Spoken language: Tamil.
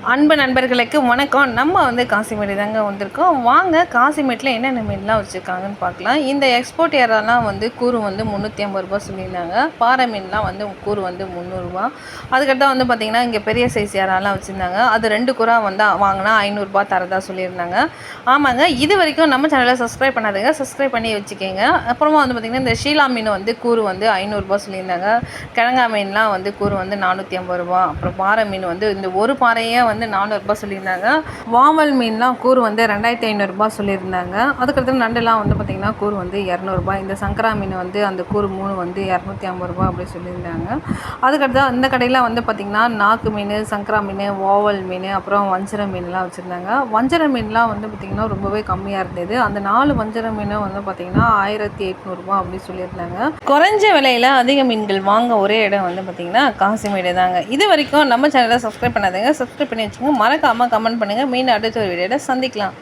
அன்பு நண்பர்களுக்கு வணக்கம். நம்ம காசிமேடு தாங்க வந்திருக்கோம். வாங்க காசிமேட்டில் என்னென்ன மீன்லாம் வச்சுருக்காங்கன்னு பார்க்கலாம். இந்த எக்ஸ்போர்ட் ஏராலாம் கூறு 350 ரூபா சொல்லியிருந்தாங்க. பாறை மீன்லாம் கூறு 300 ரூபா. அதுக்கடுத்து பார்த்திங்கன்னா இங்கே பெரிய சைஸ் ஏராலாம் வச்சுருந்தாங்க. அது 2 குறா வாங்கினா 500 ரூபா தரதா சொல்லியிருந்தாங்க. ஆமாங்க, இது வரைக்கும் நம்ம சேனலை சப்ஸ்கிரைப் பண்ணாதுங்க, சப்ஸ்கிரைப் பண்ணி வச்சுக்கோங்க. அப்புறமா பார்த்திங்கன்னா இந்த ஷீலா மீன் கூறு 500 ரூபா சொல்லியிருந்தாங்க. கிழங்கா மீன்லாம் கூறு 450 ரூபா. அப்புறம் பாறை மீன் இந்த ஒரு பாறையே 400 ரூபா சொல்லியிருந்தாங்க. வாவல் மீன்லாம் கூறு 2500 ரூபா சொல்லியிருந்தாங்க. அதுக்கடுத்து நண்டுலாம் பார்த்திங்கன்னா கூறு 200 ரூபா. இந்த சங்கரா மீன் அந்த கூறு 3 250 ரூபா அப்படி சொல்லியிருந்தாங்க. அதுக்கடுத்து அந்த கடையில் பார்த்திங்கன்னா நாக்கு மீன், சங்கரா மீன், வாவல் மீன், அப்புறம் வஞ்சர மீன்லாம் வச்சுருந்தாங்க. வஞ்சர மீன்லாம் பார்த்திங்கன்னா ரொம்பவே கம்மியாக இருந்தது. அந்த 4 வஞ்சர மீன் பார்த்திங்கன்னா 1800 ரூபா அப்படி சொல்லியிருந்தாங்க. குறைஞ்ச விலையில் அதிக மீன்கள் வாங்க ஒரே இடம் பார்த்திங்கன்னா காசிமேடு தாங்க. இது வரைக்கும் நம்ம சேனலை சப்ஸ்கிரைப் பண்ணாதீங்க, சப்ஸ்கிரைப் பண்ணி வச்சுக்கோங்க. மறக்காமல் கமெண்ட் பண்ணுங்கள். மீண்டும் அடுத்த ஒரு வீடியோவில் சந்திக்கலாம்.